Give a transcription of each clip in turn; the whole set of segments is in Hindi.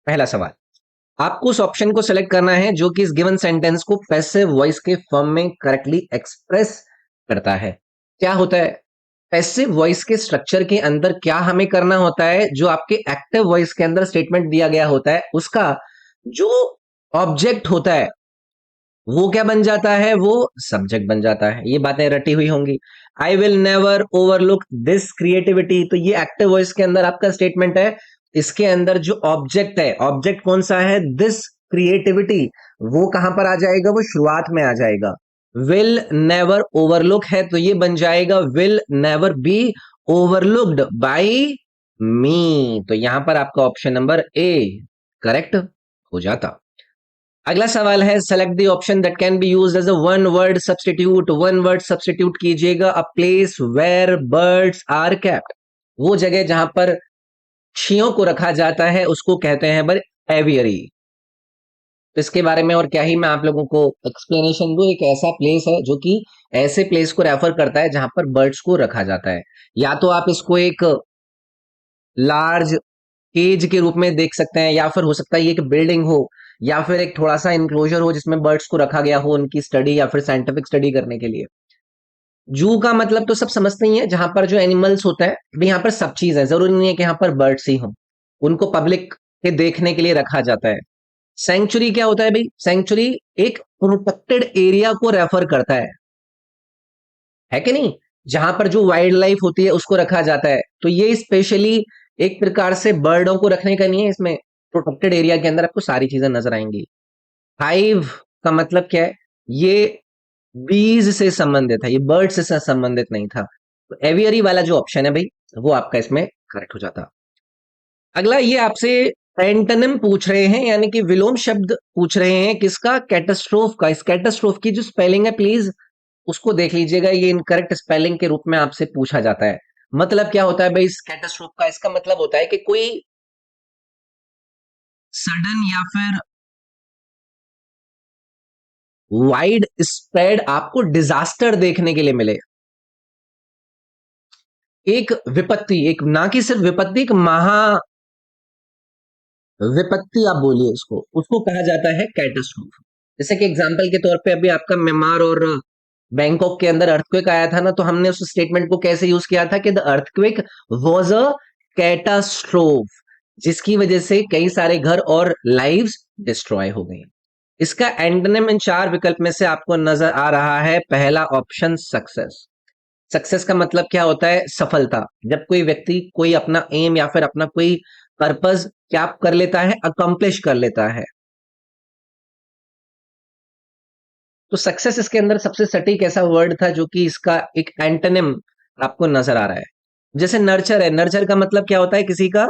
पहला सवाल, आपको उस ऑप्शन को सेलेक्ट करना है जो कि इस गिवन सेंटेंस को पैसिव वॉइस के फॉर्म में करेक्टली एक्सप्रेस करता है। क्या होता है पैसिव वॉइस के स्ट्रक्चर के अंदर, क्या हमें करना होता है, जो आपके एक्टिव वॉइस के अंदर स्टेटमेंट दिया गया होता है उसका जो ऑब्जेक्ट होता है वो क्या बन जाता है, वो सब्जेक्ट बन जाता है। ये बातें रटी हुई होंगी। I will never overlook this creativity, तो ये एक्टिव वॉइस के अंदर आपका स्टेटमेंट है। इसके अंदर जो ऑब्जेक्ट है, ऑब्जेक्ट कौन सा है, दिस क्रिएटिविटी, वो कहां पर आ जाएगा, वो शुरुआत में आ जाएगा। विल नेवर ओवरलुक है तो ये बन जाएगा will never be overlooked by me, तो यहां पर आपका ऑप्शन नंबर ए करेक्ट हो जाता। अगला सवाल है, select the option that can be used as a one word substitute. One word substitute कीजिएगा। A place where birds are kept, वो जगह जहां पर पक्षियों को रखा जाता है उसको कहते हैं भाई एवियरी। तो इसके बारे में और क्या ही मैं आप लोगों को एक्सप्लेनेशन दूं। एक ऐसा प्लेस है जो कि ऐसे प्लेस को रेफर करता है जहां पर बर्ड्स को रखा जाता है। या तो आप इसको एक लार्ज केज के रूप में देख सकते हैं, या फिर हो सकता है ये एक बिल्डिंग हो, या फिर एक थोड़ा सा इंक्लोजर हो जिसमें बर्ड्स को रखा गया हो उनकी स्टडी या फिर साइंटिफिक स्टडी करने के लिए। जू का मतलब तो सब समझते ही है, जहां पर जो एनिमल्स होता है, भाई यहाँ पर सब चीज है, जरूरी नहीं है कि यहाँ पर बर्ड्स ही हों, उनको पब्लिक के देखने के लिए रखा जाता है। सेंचुरी क्या होता है भाई, सेंचुरी एक प्रोटेक्टेड एरिया को रेफर करता है कि नहीं, जहां पर जो वाइल्ड लाइफ होती है उसको रखा जाता है। तो ये स्पेशली एक प्रकार से बर्डों को रखने का नहीं है, इसमें प्रोटेक्टेड एरिया के अंदर आपको सारी चीजें नजर आएंगी। हाइव का मतलब क्या है, ये बीज से संबंधित है, ये बर्ड से संबंधित नहीं था। तो एवियरी वाला जो ऑप्शन है भाई वो आपका इसमें करेक्ट हो जाता। अगला ये आपसे एंटोनिम पूछ रहे हैं, यानी कि विलोम शब्द पूछ रहे हैं किसका, कैटास्ट्रोफ का। इस कैटास्ट्रोफ की जो स्पेलिंग है प्लीज उसको देख लीजिएगा, ये इनकरेक्ट स्पेलिंग के रूप में आपसे पूछा जाता है। मतलब क्या होता है भाई इस कैटास्ट्रोफ का, इसका मतलब होता है कि कोई सडन या फिर वाइड स्प्रेड आपको डिजास्टर देखने के लिए मिले। एक विपत्ति, एक ना कि सिर्फ विपत्ति, एक महा विपत्ति आप बोलिए इसको, उसको कहा जाता है कैटास्ट्रोफ। जैसे कि एग्जांपल के तौर पे अभी आपका म्यांमार और बैंकॉक के अंदर अर्थक्वेक आया था ना, तो हमने उस स्टेटमेंट को कैसे यूज किया था कि the earthquake was a catastrophe, जिसकी वजह से कई सारे घर और लाइव्स डिस्ट्रॉय हो गई। इसका एंटोनिम इन चार विकल्प में से आपको नजर आ रहा है, पहला ऑप्शन सक्सेस। सक्सेस का मतलब क्या होता है, सफलता। जब कोई व्यक्ति कोई अपना एम या फिर अपना कोई पर्पस क्या कर लेता है, अकम्प्लिश कर लेता है, तो सक्सेस इसके अंदर सबसे सटीक ऐसा वर्ड था जो कि इसका एक एंटोनिम आपको नजर आ रहा है। जैसे नर्चर है, नर्चर का मतलब क्या होता है, किसी का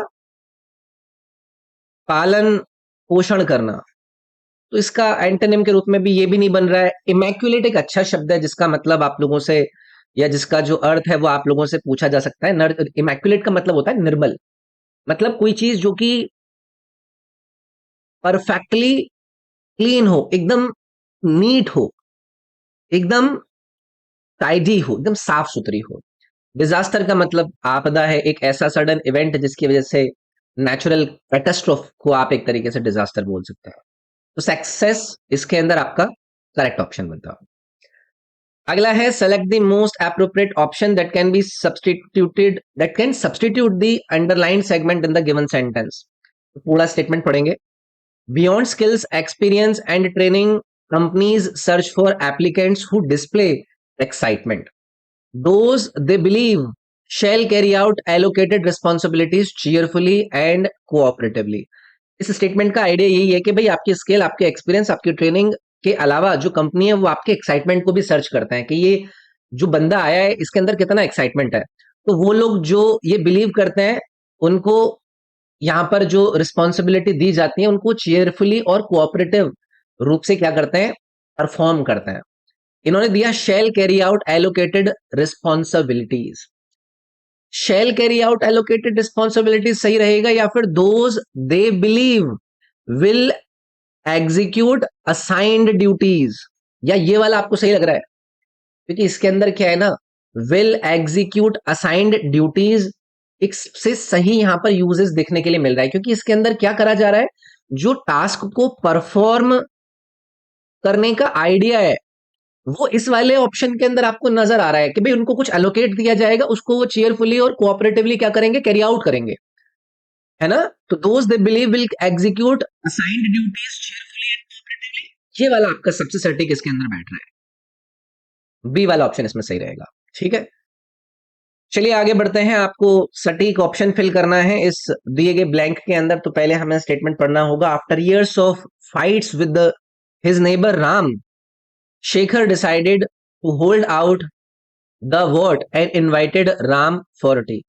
पालन पोषण करना। तो इसका एंटोनिम के रूप में भी ये भी नहीं बन रहा है। इमैक्युलेट एक अच्छा शब्द है जिसका मतलब आप लोगों से, या जिसका जो अर्थ है वो आप लोगों से पूछा जा सकता है। इमैक्युलेट का मतलब होता है निर्मल, मतलब कोई चीज जो कि परफेक्टली क्लीन हो, एकदम नीट हो, एकदम टाइडी हो, एकदम साफ सुथरी हो। डिजास्टर का मतलब आपदा है, एक ऐसा सडन इवेंट जिसकी वजह से नेचुरल कैटास्ट्रोफ को आप एक तरीके से डिजास्टर बोल सकते हैं। तो सक्सेस इसके अंदर आपका करेक्ट ऑप्शन बनता है। अगला है, select the most appropriate option that can B substituted, that can substitute the underline segment in the given sentence. पूरा स्टेटमेंट पढ़ेंगे। Beyond skills experience and training, companies search for applicants who display excitement, those they believe shall carry out allocated responsibilities cheerfully and cooperatively। इस स्टेटमेंट का आइडिया यही है कि भाई आपकी स्किल, आपके एक्सपीरियंस, आपकी ट्रेनिंग के अलावा जो कंपनी है वो आपके एक्साइटमेंट को भी सर्च करते हैं कि ये जो बंदा आया है इसके अंदर कितना एक्साइटमेंट है। तो वो लोग जो ये बिलीव करते हैं उनको यहाँ पर जो रिस्पॉन्सिबिलिटी दी जाती है उनको चेयरफुली और कोऑपरेटिव रूप से क्या करते हैं, परफॉर्म करते हैं। इन्होंने दिया shall carry out allocated responsibilities. Shall carry out allocated responsibilities सही रहेगा, या फिर those they believe will execute assigned duties, या ये वाला आपको सही लग रहा है? क्योंकि इसके अंदर क्या है ना, विल एग्जीक्यूट असाइंड ड्यूटीज एक से सही यहाँ पर यूजेस देखने के लिए मिल रहा है, क्योंकि इसके अंदर क्या करा जा रहा है, जो टास्क को परफॉर्म करने का आइडिया है वो इस वाले ऑप्शन के अंदर आपको नजर आ रहा है कि भाई उनको कुछ एलोकेट दिया जाएगा, उसको वो चेयरफुली और कोऑपरेटिवली क्या करेंगे, कैरी आउट करेंगे, है ना। तो those they believe will execute assigned duties cheerfully and cooperatively, ये वाला आपका सबसे सटीक इसके अंदर बैठ रहा है, बी वाला ऑप्शन इसमें सही रहेगा। ठीक है, चलिए आगे बढ़ते हैं। आपको सटीक ऑप्शन फिल करना है इस दिए गए ब्लैंक के अंदर। तो पहले हमें स्टेटमेंट पढ़ना होगा। After years of fights with his neighbour Ram, Shekhar decided to hold out the what and invited Ram for tea.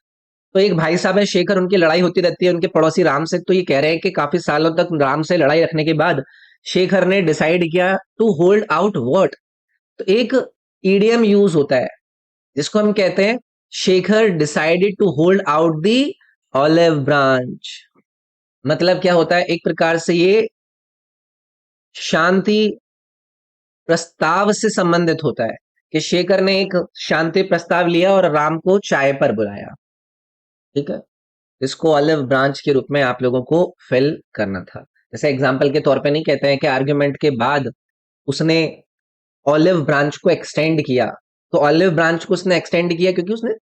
तो एक भाई साहब है शेखर, उनकी लड़ाई होती रहती है उनके पड़ोसी राम से। तो ये कह रहे हैं कि काफी सालों तक राम से लड़ाई रखने के बाद शेखर ने डिसाइड किया टू होल्ड आउट वॉट। तो एक ईडियम यूज होता है जिसको हम कहते हैं Shekhar decided to hold out the olive branch. मतलब क्या होता है, एक प्रकार से ये शांति प्रस्ताव से संबंधित होता है कि शेखर ने एक शांति प्रस्ताव लिया और राम को चाय पर बुलाया। ठीक है, इसको ऑलिव ब्रांच के रूप में आप लोगों को फिल करना था। जैसे एग्जाम्पल के तौर पे नहीं कहते हैं कि आर्ग्यूमेंट के बाद उसने ऑलिव ब्रांच को एक्सटेंड किया। तो ऑलिव ब्रांच को उसने एक्सटेंड किया क्योंकि उसने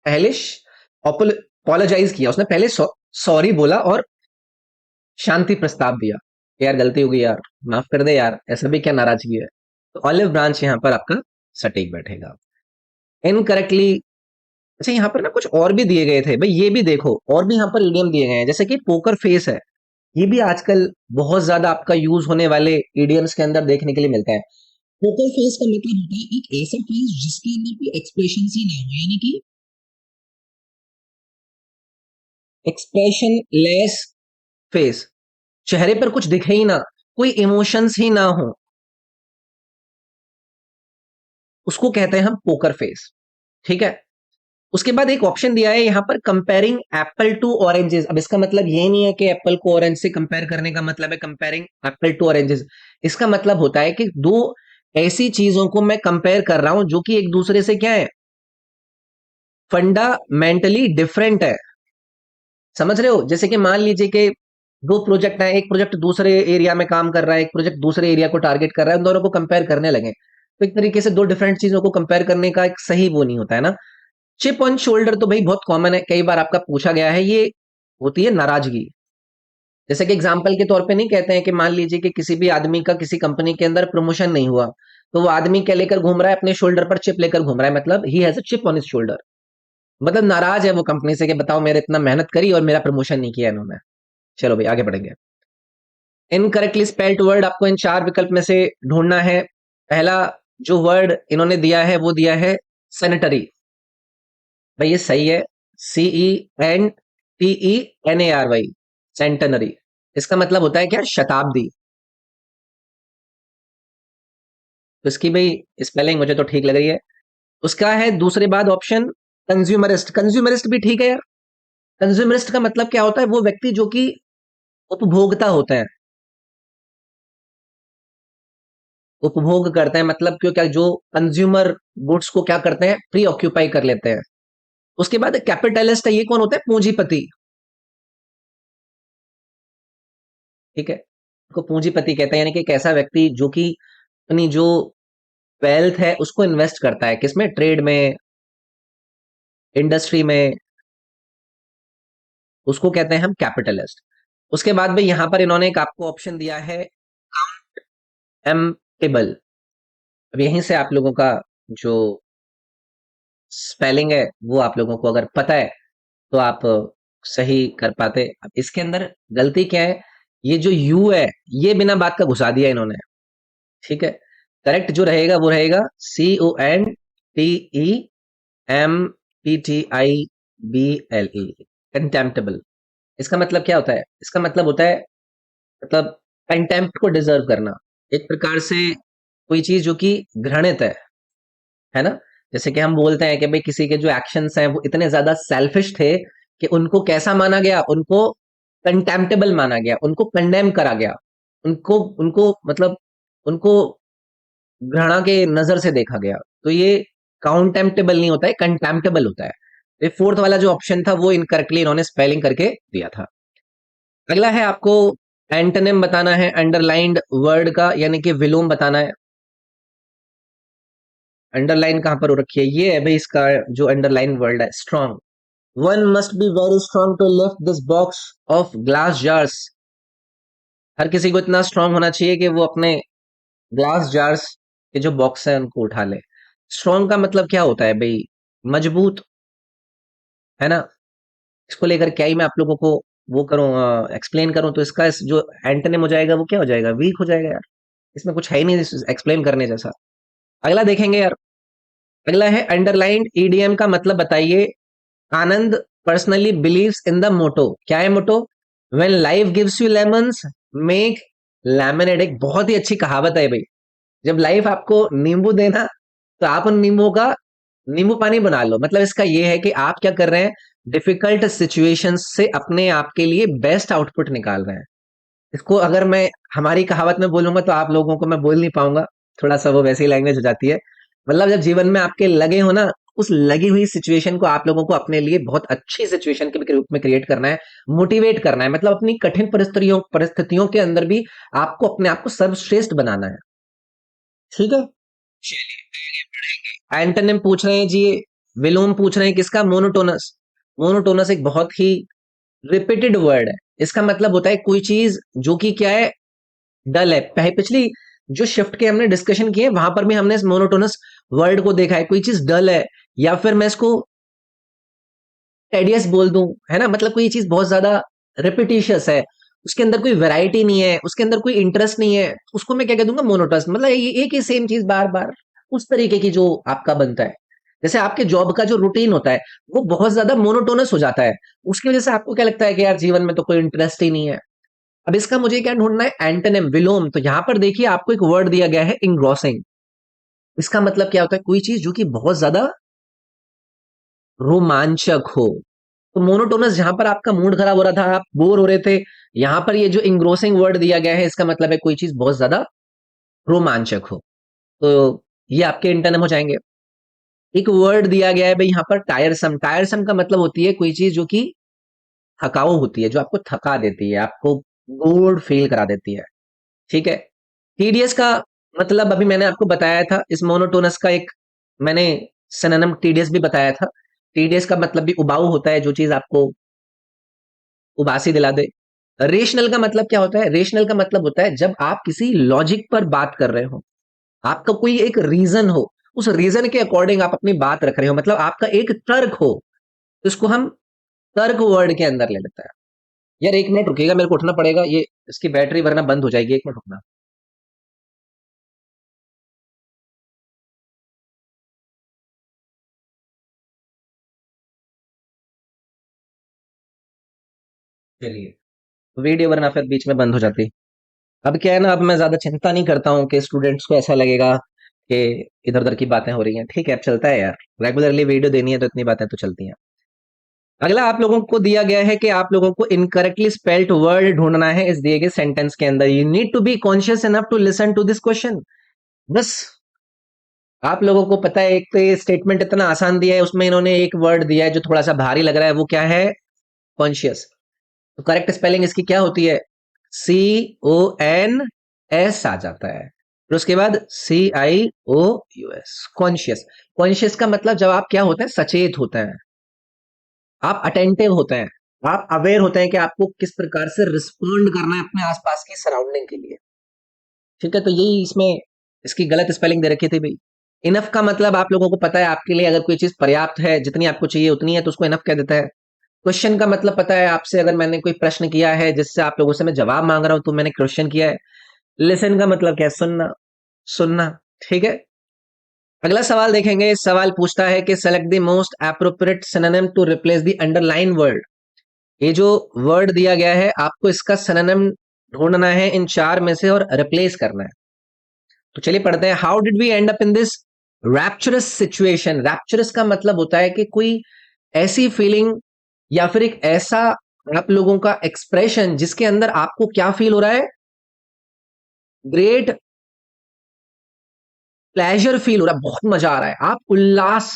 पहले अपोलोजाइज किया, उसने पहले सॉरी बोला और शांति प्रस्ताव दिया, यार गलती हो गई यार, माफ कर दे यार, ऐसा भी क्या नाराजगी है। तो ऑलिव ब्रांच यहाँ पर आपका सटीक बैठेगा। इनकरेक्टली, अच्छा यहाँ पर ना कुछ और भी दिए गए थे भाई, ये भी देखो, और भी यहाँ पर इडियम दिए गए हैं, जैसे कि पोकर फेस है। ये भी आजकल बहुत ज्यादा आपका यूज होने वाले इडियम्स के अंदर देखने के लिए मिलता है। पोकर फेस का मतलब होता है एक ऐसा फेस जिसके अंदर कोई एक्सप्रेशन ही ना हो, यानी कि एक्सप्रेशन लेस फेस, चेहरे पर कुछ दिखे ही ना, कोई इमोशंस ही ना हो, उसको कहते हैं हम पोकर फेस। ठीक है, उसके बाद एक ऑप्शन दिया है यहाँ पर, कंपेयरिंग एप्पल टू ऑरेंजेस। अब इसका मतलब ये नहीं है कि एप्पल को ऑरेंज से कंपेयर करने का मतलब है कंपेयरिंग एप्पल टू ऑरेंजेस। इसका मतलब होता है कि दो ऐसी चीजों को मैं कंपेयर कर रहा हूं जो कि एक दूसरे से क्या है, फंडामेंटली डिफरेंट है। समझ रहे हो, जैसे कि मान लीजिए कि दो प्रोजेक्ट है, एक प्रोजेक्ट दूसरे एरिया में काम कर रहा है, एक प्रोजेक्ट दूसरे एरिया को टारगेट कर रहा है, उन दोनों को कंपेयर करने लगे तो एक तरीके से दो डिफरेंट चीजों को कंपेयर करने का एक सही वो नहीं होता है ना। चिप ऑन शोल्डर तो भाई बहुत कॉमन है, कई बार आपका पूछा गया है, ये होती है नाराजगी। जैसे कि एग्जांपल के तौर पे नहीं कहते हैं कि मान लीजिए कि किसी भी आदमी का किसी कंपनी के अंदर प्रमोशन नहीं हुआ, तो वो आदमी क्या लेकर घूम रहा है, अपने शोल्डर पर चिप लेकर घूम रहा है, मतलब he has a chip on his shoulder. मतलब नाराज है वो कंपनी से कि बताओ मेरे इतना मेहनत करी और मेरा प्रमोशन नहीं किया इन्होंने। चलो भाई आगे बढ़ेंगे। इनकरेक्टली स्पेल्ड वर्ड आपको इन चार विकल्प में से ढूंढना है। पहला जो वर्ड इन्होंने दिया है वो दिया है सैनिटरी। भाई ये सही है, CENTENARY, सेंटनरी। इसका मतलब होता है क्या, शताब्दी। तो इसकी भाई स्पेलिंग मुझे तो ठीक लग रही है। उसका है दूसरे बाद ऑप्शन कंज्यूमरिस्ट। कंज्यूमरिस्ट भी ठीक है यार। कंज्यूमरिस्ट का मतलब क्या होता है, वो व्यक्ति जो कि उपभोक्ता होते हैं, उपभोग करते हैं, मतलब क्यों, क्या जो कंज्यूमर गुड्स को क्या करते हैं, प्री ऑक्यूपाई कर लेते हैं। उसके बाद कैपिटलिस्ट है, ये कौन होता है, पूंजीपति। ठीक है, को पूंजीपति कहते हैं, यानी कि एक ऐसा व्यक्ति जो कि अपनी जो वेल्थ है उसको इन्वेस्ट करता है, किसमें, ट्रेड में, इंडस्ट्री में, उसको कहते हैं हम कैपिटलिस्ट। उसके बाद भी यहां पर इन्होंने एक आपको ऑप्शन दिया है एम्पेबल। अब यहीं से आप लोगों का जो स्पेलिंग है वो आप लोगों को अगर पता है तो आप सही कर पाते। अब इसके अंदर गलती क्या है, ये जो यू है ये बिना बात का घुसा दिया इन्होंने। ठीक है, करेक्ट जो रहेगा वो रहेगा CONTEMPTIBLE, कंटेम्प्टेबल। इसका मतलब क्या होता है, इसका मतलब होता है, मतलब कंटेम्प्ट को डिजर्व करना, एक प्रकार से कोई चीज जो कि घृणित है ना। जैसे कि हम बोलते हैं कि भाई किसी के जो एक्शंस हैं वो इतने ज्यादा सेल्फिश थे कि उनको कैसा माना गया, उनको कंटेम्प्टेबल माना गया, उनको कंडेम करा गया, उनको उनको मतलब उनको घृणा के नजर से देखा गया। तो ये काउंटेम्प्टेबल नहीं होता है, कंटेम्प्टेबल होता है। ये फोर्थ वाला जो ऑप्शन था वो इनकरेक्टली इन्होंने स्पेलिंग करके दिया था। अगला है आपको एंटोनिम बताना है अंडरलाइंड वर्ड का, यानी कि विलोम बताना है। अंडरलाइन कहां पर हो रखी है, ये है भाई इसका जो अंडरलाइन वर्ड है, strong. One must be very strong to lift this box of glass jars. हर किसी को इतना स्ट्रांग होना चाहिए कि वो अपने ग्लास जार्स के जो बॉक्स है उनको उठा ले। स्ट्रॉन्ग का मतलब क्या होता है भाई, मजबूत, है ना। इसको लेकर क्या ही मैं आप लोगों को वो करूँ, एक्सप्लेन करूँ, तो इसका जो एंटोनिम हो जाएगा वो क्या हो जाएगा, वीक हो जाएगा यार। इसमें कुछ है ही नहीं एक्सप्लेन करने जैसा। अगला देखेंगे यार। अगला है अंडरलाइंड ईडीएम का मतलब बताइए। Anand personally believes in the motto. क्या है motto? When life gives you lemons, make lemonade. एक बहुत ही अच्छी कहावत है भाई। जब लाइफ आपको नींबू देना, तो आप उन नींबू का नींबू पानी बना लो। मतलब इसका ये है कि आप क्या कर रहे हैं, डिफिकल्ट सिचुएशंस से अपने आप के लिए बेस्ट आउटपुट निकाल रहे हैं। इसको अगर मैं हमारी कहावत में बोलूंगा तो आप लोगों को मैं बोल नहीं पाऊंगा, थोड़ा सा वो वैसी लैंग्वेज हो जाती है। मतलब जब जीवन में आपके लगे हो ना, उस लगी हुई सिचुएशन को आप लोगों को अपने लिए बहुत अच्छी सिचुएशन के रूप में क्रिएट करना है, मोटिवेट करना है। मतलब अपनी कठिन परिस्थितियों परिस्थितियों के अंदर भी आपको अपने आप को सर्वश्रेष्ठ बनाना है। ठीक है, एंटोनिम पूछ रहे हैं जी, विलोम पूछ रहे हैं किसका, मोनोटोनस। मोनोटोनस एक बहुत ही रिपीटेड वर्ड है। इसका मतलब होता है कोई चीज जो कि क्या है, डल है। पिछली जो शिफ्ट के हमने डिस्कशन किए वहां पर भी हमने इस मोनोटोनस वर्ड को देखा है। कोई चीज डल है, या फिर मैं इसको टेडियस बोल दूं, है ना। मतलब कोई चीज बहुत ज्यादा रिपीटिशियस है, उसके अंदर कोई वैरायटी नहीं है, उसके अंदर कोई इंटरेस्ट नहीं है, उसको मैं क्या कह दूंगा, मोनोटोनस। मतलब ये एक ही सेम चीज बार बार उस तरीके की जो आपका बनता है। जैसे आपके जॉब का जो रूटीन होता है वो बहुत ज्यादा मोनोटोनस हो जाता है, उसकी वजह से आपको क्या लगता है कि यार जीवन में तो कोई इंटरेस्ट ही नहीं है। अब इसका मुझे क्या ढूंढना है, एंटोनिम, विलोम। तो यहां पर देखिए आपको एक वर्ड दिया गया है, इंग्रोसिंग। इसका मतलब क्या होता है, कोई चीज जो कि बहुत ज्यादा रोमांचक हो। तो मोनोटोनस जहां पर आपका मूड खराब हो रहा था, आप बोर हो रहे थे, यहां पर ये जो इंग्रोसिंग वर्ड दिया गया है इसका मतलब है कोई चीज बहुत ज्यादा रोमांचक हो। तो ये आपके इंटरनम हो जाएंगे। एक वर्ड दिया गया है भाई यहाँ पर, टायरसम। टायरसम का मतलब होती है कोई चीज जो कि थकाऊ होती है, जो आपको थका देती है, आपको बोर्ड फील करा देती है। ठीक है। टीडीएस का मतलब अभी मैंने आपको बताया था, इस मोनोटोनस का एक मैंने सिनोनिम टीडीएस भी बताया था। टीडीएस का मतलब भी उबाऊ होता है, जो चीज आपको उबासी दिला दे। रेशनल का मतलब क्या होता है, रेशनल का मतलब होता है जब आप किसी लॉजिक पर बात कर रहे हो, आपका कोई एक रीजन हो, उस रीजन के अकॉर्डिंग आप अपनी बात रख रहे हो, मतलब आपका एक तर्क हो, तो इसको हम तर्क वर्ड के अंदर ले लेते हैं। यार एक मिनट रुकिएगा, मेरे को उठना पड़ेगा, ये इसकी बैटरी वरना बंद हो जाएगी, एक मिनट रुकना। चलिए, वीडियो वरना फिर बीच में बंद हो जाती। अब क्या है ना, अब मैं ज्यादा चिंता नहीं करता हूँ कि स्टूडेंट्स को ऐसा लगेगा कि इधर उधर की बातें हो रही हैं। ठीक है, अब चलता है यार, रेगुलरली वीडियो देनी है तो इतनी बातें तो चलती हैं। अगला आप लोगों को दिया गया है कि आप लोगों को इनकरेक्टली स्पेल्ड वर्ड ढूंढना है इस दिए गए सेंटेंस के अंदर। You need to be conscious enough to listen to this question. बस आप लोगों को पता है, एक तो ये स्टेटमेंट इतना आसान दिया है, उसमें इन्होंने एक वर्ड दिया है जो थोड़ा सा भारी लग रहा है, वो क्या है, कॉन्शियस। तो करेक्ट स्पेलिंग इसकी क्या होती है, CONS आ जाता है, फिर उसके बाद CIOUS, कॉन्शियस। कॉन्शियस का मतलब जब आप क्या होते हैं, सचेत होते हैं, आप अटेंटिव होते हैं, आप अवेयर होते हैं कि आपको किस प्रकार से रिस्पॉन्ड करना है अपने आसपास की सराउंडिंग के लिए। ठीक है, तो यही इसमें इसकी गलत स्पेलिंग दे रखी थी भाई। इनफ का मतलब आप लोगों को पता है, आपके लिए अगर कोई चीज पर्याप्त है, जितनी आपको चाहिए उतनी है, तो उसको इनफ कह देता है। क्वेश्चन का मतलब पता है आपसे, अगर मैंने कोई प्रश्न किया है जिससे आप लोगों से मैं जवाब मांग रहा हूं, तो मैंने क्वेश्चन किया है। लिसन का मतलब क्या है, सुनना, सुनना। ठीक है। अगला सवाल देखेंगे। सवाल पूछता है कि select the most appropriate synonym to replace the underline word. ये जो वर्ड दिया गया है आपको इसका सिनोनिम ढूंढना है इन चार में से और रिप्लेस करना है। तो चलिए पढ़ते हैं। How did we end up in this rapturous situation. Rapturous का मतलब होता है कि कोई ऐसी फीलिंग या फिर एक ऐसा आप लोगों का एक्सप्रेशन जिसके अंदर आपको क्या फील हो रहा है, ग्रेट प्लेजर फील हो रहा है, बहुत मजा आ रहा है, आप उल्लास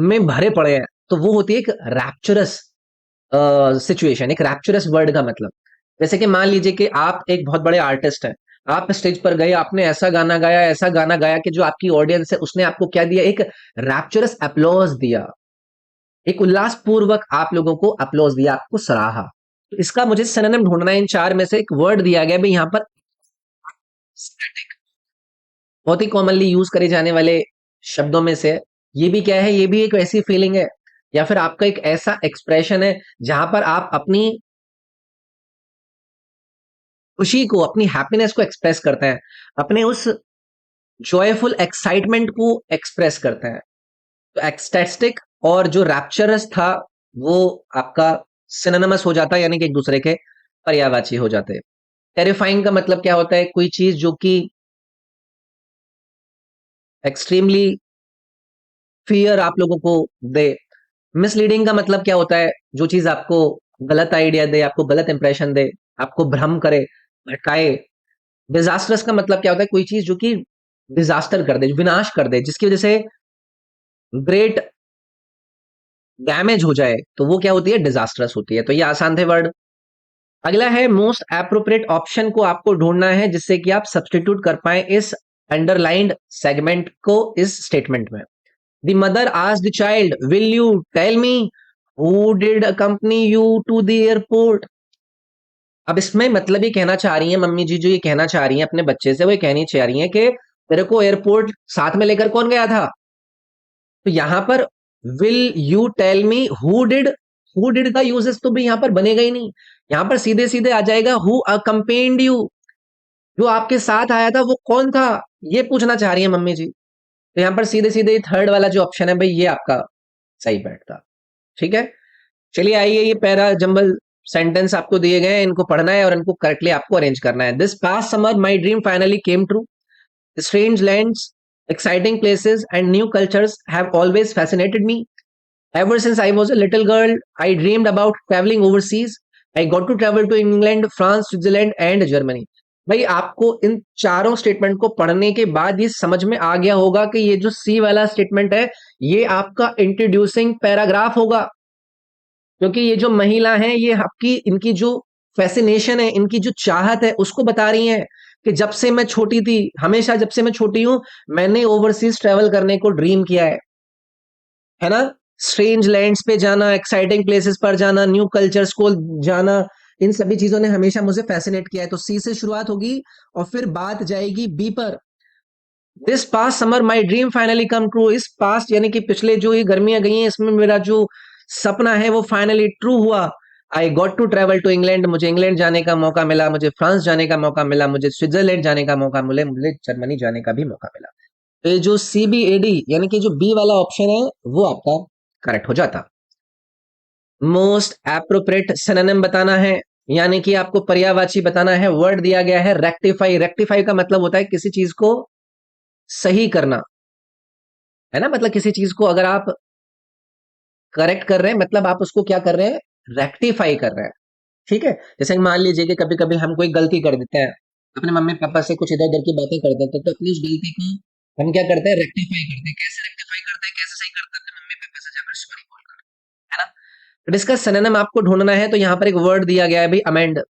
में भरे पड़े हैं, तो वो होती है एक रैप्चरस सिचुएशन, एक रैप्चरस वर्ड का मतलब। जैसे कि मान लीजिए कि आप एक बहुत बड़े आर्टिस्ट हैं, आप स्टेज पर गए, आपने ऐसा गाना गाया, ऐसा गाना गाया कि जो आपकी ऑडियंस है उसने आपको क्या दिया, एक रैप्चरस अप्लॉज दिया, एक उल्लासपूर्वक आप लोगों को अप्लॉज दिया, आपको सराहा। तो इसका मुझे सिनोनिम ढूंढना है, इन चार में से एक वर्ड दिया गया भाई यहाँ पर, बहुत ही कॉमनली यूज करे जाने वाले शब्दों में से है। ये भी क्या है, ये भी एक ऐसी फीलिंग है या फिर आपका एक ऐसा एक्सप्रेशन है जहां पर आप अपनी खुशी को, अपनी हैप्पीनेस को एक्सप्रेस करते हैं, अपने उस जॉयफुल एक्साइटमेंट को एक्सप्रेस करते हैं। तो एक्सटेटिक और जो रैप्चरस था वो आपका सिनोनिमस हो जाता है, यानी कि एक दूसरे के पर्यायवाची हो जाते हैं। टेरिफाइंग का मतलब क्या होता है, कोई चीज जो कि एक्सट्रीमली फियर आप लोगों को दे। मिसलीडिंग का मतलब क्या होता है, जो चीज आपको गलत आइडिया दे, आपको गलत इंप्रेशन दे, आपको भ्रम करे, भटकाए। डिजास्टर्स का मतलब क्या होता है, कोई चीज जो कि डिजास्टर कर दे, विनाश कर दे, जिसकी वजह से ग्रेट डैमेज हो जाए, तो वो क्या होती है, डिजास्टर्स होती है। तो ये आसान थे वर्ड। अगला है मोस्ट एप्रोप्रिएट ऑप्शन को आपको ढूंढना है जिससे कि आप सब्सटीट्यूट कर पाए इस अंडरलाइंड सेगमेंट को इस स्टेटमेंट में। The mother asked the child, will you tell me who did accompany you to the airport. अब इसमें मतलब ये कहना चाह रही है मम्मी जी, जो ये कहना चाह रही है अपने बच्चे से, वो ये कहनी चाह रही है कि तेरे को एयरपोर्ट साथ में लेकर कौन गया था। तो यहां पर will you tell me who did का यूजेस तो भी यहां पर बनेगा ही नहीं। यहां पर सीधे सीधे आ जाएगा हु अकम्पेन्ड यू, जो आपके साथ आया था वो कौन था, ये पूछना चाह रही है मम्मी जी। तो यहां पर सीधे सीधे थर्ड वाला जो ऑप्शन है भाई, ये आपका सही बैठता। ठीक है, चलिए आइए, ये पैरा जंबल सेंटेंस आपको दिए गए हैं, इनको पढ़ना है और इनको करेक्टली आपको अरेंज करना है। This past summer my dream finally came true. Strange lands, exciting places and new cultures have always fascinated me. Ever since I was a little girl, I dreamed about traveling overseas. I got to travel to England, France, Switzerland and Germany. भाई आपको इन चारों स्टेटमेंट को पढ़ने के बाद ये समझ में आ गया होगा कि ये जो सी वाला स्टेटमेंट है ये आपका इंट्रोड्यूसिंग पैराग्राफ होगा, क्योंकि ये जो महिला हैं ये आपकी, इनकी जो फैसिनेशन है, इनकी जो चाहत है उसको बता रही हैं कि जब से मैं छोटी थी, हमेशा जब से मैं छोटी हूं, मैंने ओवरसीज ट्रेवल करने को ड्रीम किया है ना। स्ट्रेंज लैंड्स पे जाना, एक्साइटिंग प्लेसेस पर जाना, न्यू कल्चर्स को जाना, इन सभी चीजों ने हमेशा मुझे फैसिनेट किया है। तो सी से शुरुआत होगी और फिर बात जाएगी बी पर। This past summer my dream finally come true. इस पास्ट यानी कि पिछले जो ये गर्मियां गई हैं, इसमें मेरा जो सपना है वो फाइनली ट्रू हुआ। I got to travel to England, मुझे इंग्लैंड जाने का मौका मिला, मुझे फ्रांस जाने का मौका मिला, मुझे स्विट्जरलैंड जाने का मौका मिले, मुझे जर्मनी जाने का भी मौका मिला। तो ये जो सी बी ए डी यानी कि जो बी वाला ऑप्शन है वो आपका करेक्ट हो जाता। मोस्ट एप्रोप्रिएट सिनोनिम बताना है, यानी कि आपको पर्यायवाची बताना है। वर्ड दिया गया है रेक्टिफाई। रेक्टिफाई का मतलब होता है किसी चीज को सही करना, है ना। मतलब किसी चीज को अगर आप करेक्ट कर रहे हैं, मतलब आप उसको क्या कर रहे हैं, रेक्टिफाई कर रहे हैं। ठीक है, जैसे मान लीजिए कि कभी कभी हम कोई गलती कर देते हैं, अपने मम्मी पापा से कुछ इधर उधर की बातें कर देते हैं, तो अपनी उस गलती को हम क्या करते हैं, रेक्टिफाई करते हैं। कैसे रेक्टिफाई करते हैं, कैसे सही करते हैं, अपने मम्मी पापा से जाकर सॉरी बोलकर, है ना। तो इसका सिनोनिम आपको ढूंढना है, तो यहाँ पर एक वर्ड दिया गया है भाई, अमेंड।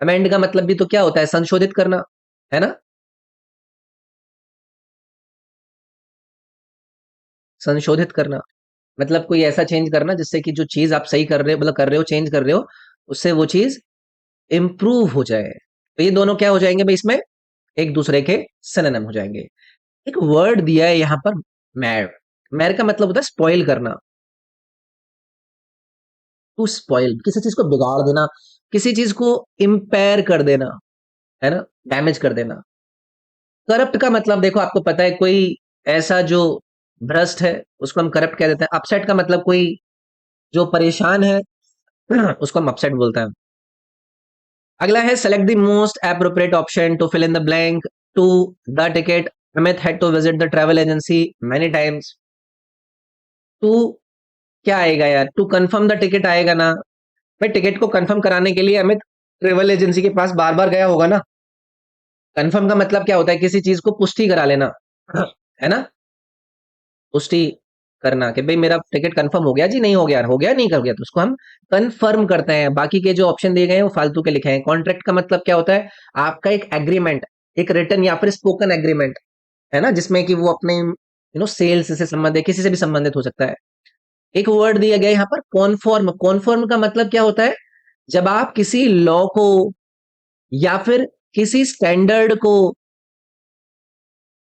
अमेंड का मतलब भी तो क्या होता है, संशोधित करना, है ना। संशोधित करना मतलब कोई ऐसा चेंज करना जिससे कि जो चीज आप सही कर रहे हो, मतलब कर रहे हो, चेंज कर रहे हो, उससे वो चीज इंप्रूव हो जाए। तो ये दोनों क्या हो जाएंगे भाई, इसमें एक दूसरे के सिनोनिम हो जाएंगे। एक वर्ड दिया है यहाँ पर, मैर। मैर का मतलब होता है स्पॉइल करना। टू स्पॉइल, किसी चीज को बिगाड़ देना, किसी चीज को इम्पेयर कर देना, है ना, डैमेज कर देना। करप्ट का मतलब देखो, आपको पता है, कोई ऐसा जो भ्रष्ट है उसको हम करप्ट कह देते हैं। अपसेट का मतलब कोई जो परेशान है उसको हम अपसेट बोलते हैं। अगला है select the most appropriate option to fill in the blank to the ticket. Amit had to visit the travel agency many times. To क्या आएगा यार, टू कंफर्म द टिकट आएगा ना। भाई टिकट को कंफर्म कराने के लिए अमित ट्रेवल एजेंसी के पास बार बार गया होगा ना। कंफर्म का मतलब क्या होता है, किसी चीज को पुष्टि करा लेना, है ना, पुष्टि करना कि भाई मेरा टिकट कंफर्म हो गया जी, नहीं हो गया, हो गया नहीं कर गया, तो उसको हम कंफर्म करते हैं। बाकी के जो ऑप्शन दिए गए हैं वो फालतू के लिखे हैं। कॉन्ट्रैक्ट का मतलब क्या होता है? आपका एक एग्रीमेंट, एक रिटन या फिर स्पोकन एग्रीमेंट, है ना, जिसमें कि वो अपने सेल्स से संबंधित, किसी से भी संबंधित हो सकता है। एक वर्ड दिया गया है यहाँ पर कॉन्फॉर्म। कॉन्फॉर्म का मतलब क्या होता है? जब आप किसी लॉ को या फिर किसी स्टैंडर्ड को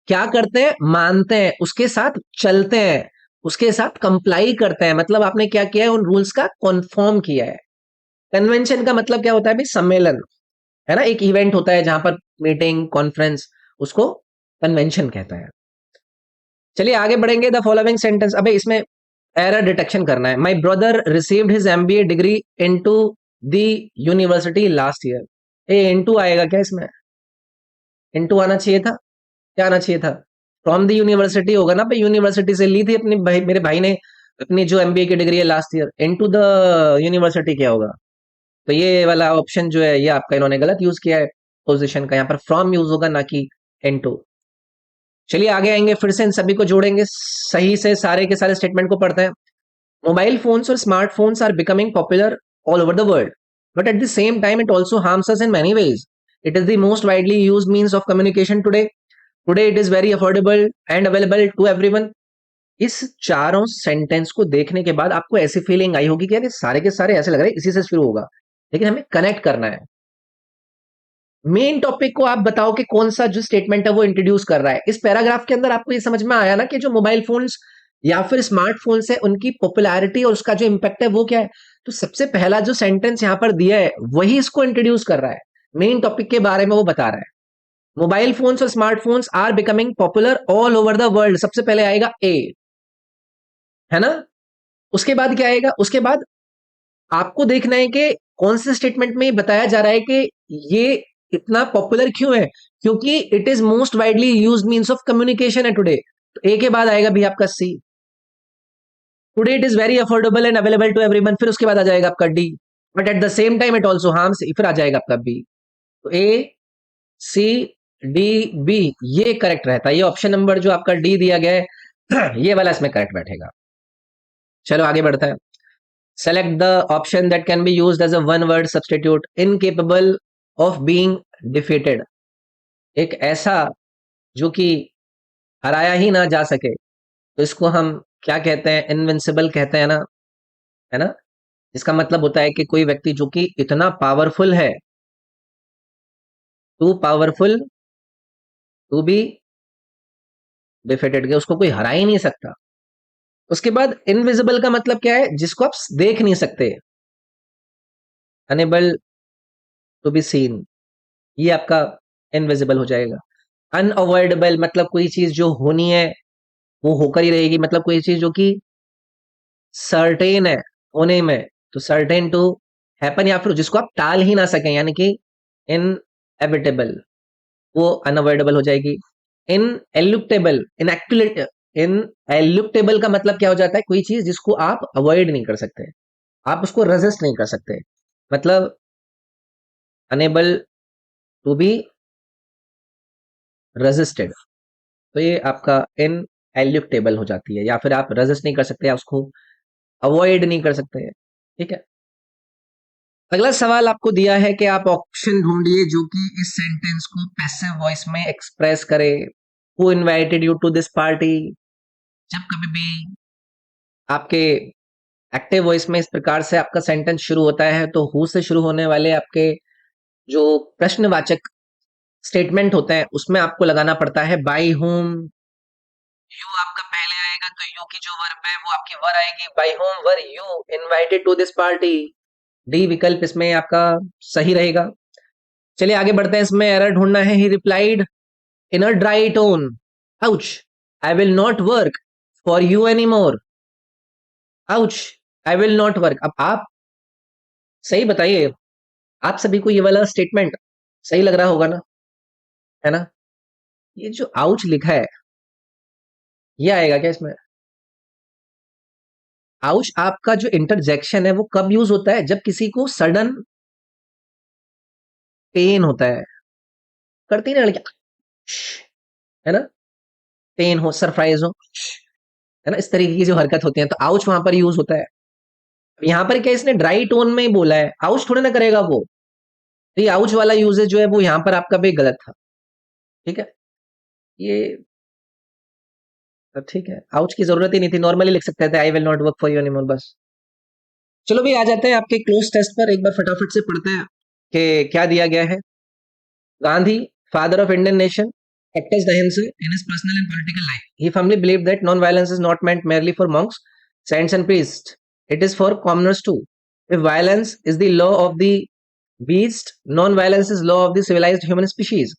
क्या करते हैं, मानते हैं, उसके साथ चलते हैं, उसके साथ कंप्लाई करते हैं, मतलब आपने क्या किया है, उन रूल्स का कॉन्फॉर्म किया है। कन्वेंशन का मतलब क्या होता है भाई? सम्मेलन, है ना, एक इवेंट होता है जहां पर मीटिंग, कॉन्फ्रेंस, उसको कन्वेंशन कहता है। चलिए आगे बढ़ेंगे। द फॉलोइंग सेंटेंस, अबे इसमें एरर डिटेक्शन करना है। My brother received his MBA degree into the university last year. A into आएगा क्या इसमें? इनटू आना चाहिए था, क्या आना चाहिए था? फ्रॉम द यूनिवर्सिटी होगा ना भाई, यूनिवर्सिटी से ली थी अपनी भाई, मेरे भाई ने अपनी जो एमबीए की डिग्री है last year. Into the university क्या होगा? तो ये वाला ऑप्शन जो है ये आपका इन्होंने गलत यूज किया है पोजीशन का, यहाँ पर फ्रॉम यूज होगा ना कि इनटू। चलिए आगे आएंगे, फिर से इन सभी को जोड़ेंगे सही से, सारे के सारे स्टेटमेंट को पढ़ते हैं। मोबाइल फोन्स और smartphones are becoming popular all over the world, but at the same time it also harms us in many ways. It is the most widely used means of communication today. Today it is very affordable and available to everyone. इस चारों सेंटेंस को देखने के बाद आपको ऐसी फीलिंग आई होगी कि यार ये सारे के सारे ऐसे लग रहे हैं इसी से शुरू होगा, लेकिन हमें कनेक्ट करना है। मेन टॉपिक को आप बताओ कि कौन सा जो स्टेटमेंट है वो इंट्रोड्यूस कर रहा है। इस पैराग्राफ के अंदर आपको ये समझ में आया ना कि जो मोबाइल फोन्स या फिर स्मार्टफोन्स है उनकी पॉपुलैरिटी और उसका जो इम्पैक्ट है वो क्या है। तो सबसे पहला जो सेंटेंस यहाँ पर दिया है वही इसको इंट्रोड्यूस कर रहा है, मेन टॉपिक के बारे में वो बता रहा है। मोबाइल फोन्स और smartphones are becoming popular all over the world, सबसे पहले आएगा ए, है ना। उसके बाद क्या आएगा? उसके बाद आपको देखना है कि कौन से स्टेटमेंट में बताया जा रहा है कि ये इतना पॉपुलर क्यों है, क्योंकि it is most widely used means of communication है टुडे। तो ए के बाद आएगा भी आपका C, today it is very affordable and available to everyone. फिर उसके बाद आ जाएगा आपका D, but at the same time it also harms, फिर आ जाएगा आपका बी। तो ए, सी, डी, बी, ये करेक्ट रहता है। ये ऑप्शन नंबर जो आपका डी दिया गया है ये वाला इसमें करेक्ट बैठेगा। चलो आगे बढ़ता है। Select the option that can be used as a one word substitute, incapable of being defeated. एक ऐसा जो कि हराया ही ना जा सके, तो इसको हम क्या कहते हैं? इनविंसिबल कहते हैं ना, है ना। इसका मतलब होता है कि कोई व्यक्ति जो कि इतना पावरफुल है, too powerful to be defeated, के उसको कोई हरा ही नहीं सकता। उसके बाद इनविजिबल का मतलब क्या है? जिसको आप देख नहीं सकते, अनेबल टू बी सीन, ये आपका इनविजिबल हो जाएगा। अनअवॉइडेबल मतलब कोई चीज जो होनी है वो होकर ही रहेगी, मतलब कोई चीज जो कि सर्टेन है होने में, तो सर्टेन टू हैपन, या फिर जिसको आप टाल ही ना सकें, यानी कि इनएविटेबल, वो अनअवॉइडेबल हो जाएगी। इन एल्युक्टेबल, इन एल्युक्टेबल का मतलब क्या हो जाता है? कोई चीज जिसको आप अवॉइड नहीं कर सकते, आप उसको रेजिस्ट नहीं कर सकते, मतलब अनेबल टू बी रेजिस्टेड। तो ये आपका इन एल्युक्टेबल हो जाती है, या फिर आप रेजिस्ट नहीं कर सकते या उसको अवॉइड नहीं कर सकते हैं। ठीक है। अगला सवाल आपको दिया है कि आप ऑप्शन ढूंढिए जो कि इस सेंटेंस को पैसिव वॉइस में एक्सप्रेस करे। Who invited you to this party? जब कभी भी आपके एक्टिव वॉइस में इस प्रकार से आपका सेंटेंस शुरू होता है तो हु से शुरू होने वाले आपके जो प्रश्नवाचक स्टेटमेंट होते हैं उसमें आपको लगाना पड़ता है बाय होम। यू आपका पहले आएगा तो यू की जो वर्ब है वो आपकी वर आएगी, by whom were you invited to this party. D विकल्प इसमें आपका सही रहेगा। चलिए आगे बढ़ते हैं, इसमें एरर ढूंढना है। ही replied in a dry tone, ouch, I will not work for you any more. Ouch, I will not work. अब आप सही बताइए, आप सभी को ये वाला स्टेटमेंट सही लग रहा होगा ना, है ना। ये जो आउच लिखा है ये आएगा क्या इसमें? आउच आपका जो इंटरजेक्शन है वो कब यूज होता है? जब किसी को सडन पेन होता है, करती ना लड़कियां, है ना, पेन हो, सरप्राइज हो, है ना, इस तरीके की जो हरकत होती है, तो आउच वहां पर यूज होता है। यहाँ पर क्या इसने ड्राई टोन में ही बोला है, आउच थोड़ा ना करेगा वो, तो ये आउच वाला यूजेज जो है वो यहाँ पर आपका भी गलत था। ठीक है, ये ठीक है, आउच की जरूरत ही नहीं थी, नॉर्मली लिख सकते थे I will not work for you anymore, बस। चलो भी आ जाते हैं आपके क्लोज टेस्ट पर, एक बार फटाफट से पढ़ते हैं कि क्या दिया गया है। Gandhi, father of Indian nation, practiced ahimsa in his personal and political life. He firmly believed that non-violence is not meant merely for monks, saints, and priests. It is for commoners too. If violence is the law of the beast, non-violence is law of the civilized human species.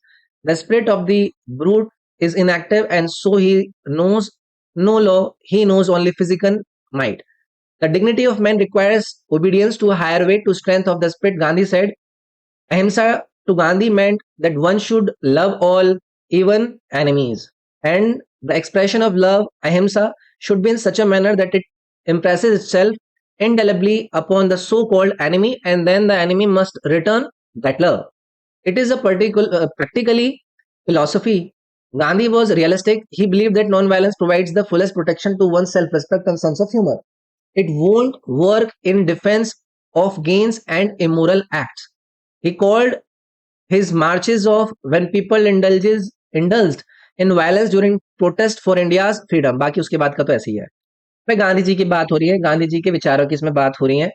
The spirit of the brute is inactive, and so he knows no law. He knows only physical might. The dignity of man requires obedience to a higher way to strength of the spirit. Gandhi said, Ahimsa to Gandhi meant that one should love all, even enemies. And the expression of love, ahimsa, should be in such a manner that it impresses itself indelibly upon the so called enemy, and then the enemy must return that love. It is a practically philosophy. Gandhi was realistic. He believed that non-violence provides the fullest protection to one's self-respect and sense of humor. It won't work in defense of gains and immoral acts. He called his marches off when people indulged in violence during protest for India's freedom. बाकी उसके बाद का तो ऐसे ही है। भाई गांधी जी की बात हो रही है, गांधी जी के विचारों की इसमें बात हो रही है।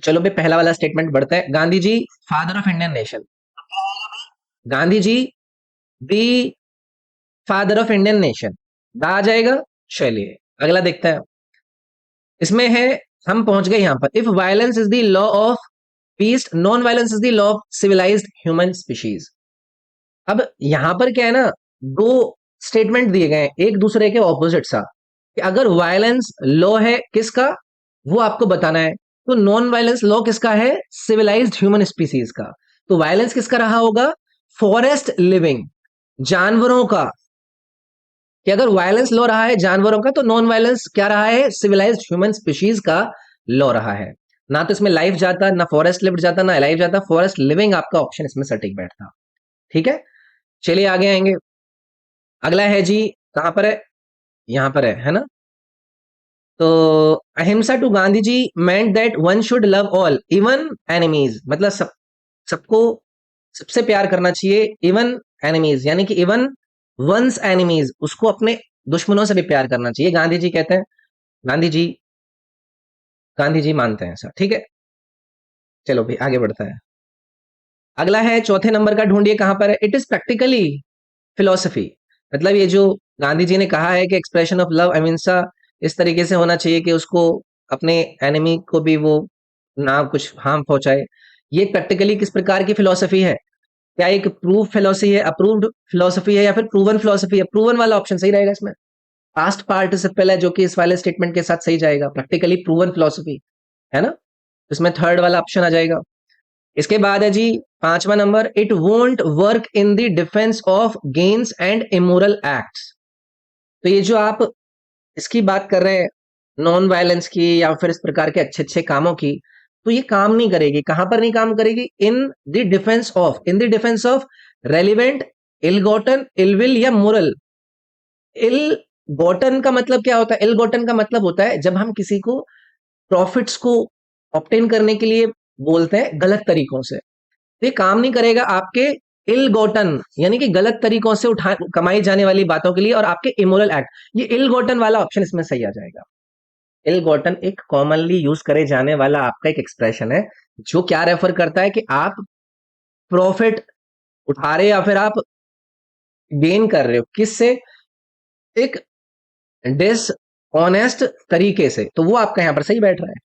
चलो भाई पहला वाला स्टेटमेंट बढ़ता है। Gandhi ji father of Indian nation, Gandhi ji the father of Indian nation, the आ जाएगा। चलिए अगला देखते हैं, इसमें है, हम पहुंच गए यहां पर। If violence is the law of peace, non violence is the law of civilised human species. अब यहां पर क्या है ना, दो स्टेटमेंट दिए गए हैं एक दूसरे के ऑपोजिट सा, कि अगर वायलेंस लॉ है किसका, वो आपको बताना है, तो नॉन वायलेंस लॉ किसका है, सिविलाइज्ड ह्यूमन स्पीसीज का। तो वायलेंस किसका रहा होगा, फॉरेस्ट लिविंग, जानवरों का, कि अगर वायलेंस लॉ रहा है जानवरों का, तो नॉन वायलेंस क्या रहा है, सिविलाइज्ड ह्यूमन स्पीशीज का लॉ रहा है। ना तो इसमें लाइफ जाता, ना फॉरेस्ट लिव जाता, ना लाइफ जाता, फॉरेस्ट लिविंग आपका ऑप्शन इसमें सटीक बैठता। ठीक है, चलिए आगे आएंगे। अगला है जी, कहां पर है, यहां पर है ना। तो अहिंसा to Gandhi ji meant that one should love all even enemies, मतलब सबको सबसे प्यार करना चाहिए, इवन एनिमीज यानी कि इवन वंस एनिमीज, उसको अपने दुश्मनों से भी प्यार करना चाहिए, गांधी जी कहते हैं। गांधी जी, गांधी जी मानते हैं ऐसा। ठीक है, चलो भाई आगे बढ़ता है। अगला है चौथे नंबर का, ढूंढिए कहां पर है। इट इज प्रैक्टिकली फिलोसफी, मतलब ये जो गांधी जी ने कहा है कि एक्सप्रेशन ऑफ लव अहिंसा इस तरीके से होना चाहिए कि उसको अपने एनिमी को भी वो ना कुछ हार्म पहुंचाए, ये प्रैक्टिकली किस प्रकार की फिलोसफी है, क्या एक प्रूव फिलोसफी है, अप्रूव्ड फिलोसफी है, या फिर प्रूवन फिलोसफी है। प्रूवन वाला ऑप्शन सही रहेगा इसमें, पास्ट पार्टिसिपल है जो कि इस वाले स्टेटमेंट के साथ सही जाएगा, प्रैक्टिकली प्रूवन फिलोसफी, है ना, इसमें थर्ड वाला ऑप्शन आ जाएगा। इसके बाद है जी पांचवा number, it won't work in the defence of gains and immoral acts. तो ये जो आप इसकी बात कर रहे हैं, नॉन वायलेंस की या फिर इस प्रकार के अच्छे अच्छे कामों की, तो ये काम नहीं करेगी। कहां पर नहीं काम करेगी, in the defence of, in the defence of relevant, ill gotten, ill will या मोरल। इल गॉटन का मतलब क्या होता है, इल गॉटन का मतलब होता है जब हम किसी को प्रॉफिट्स को ऑब्टेन करने के लिए बोलते हैं गलत तरीकों से, तो ये काम नहीं करेगा आपके इल गॉटन यानी कि गलत तरीकों से उठा कमाई जाने वाली बातों के लिए, और आपके इमोरल एक्ट, ये इल गॉटन वाला ऑप्शन इसमें सही आ जाएगा। इल गॉटन एक कॉमनली यूज करे जाने वाला आपका एक एक्सप्रेशन है, जो क्या रेफर करता है कि आप प्रॉफिट उठा रहे या फिर आप गेन कर रहे हो किससे, एक डिसऑनेस्ट तरीके से, तो वो आपका यहां पर सही बैठ रहा है।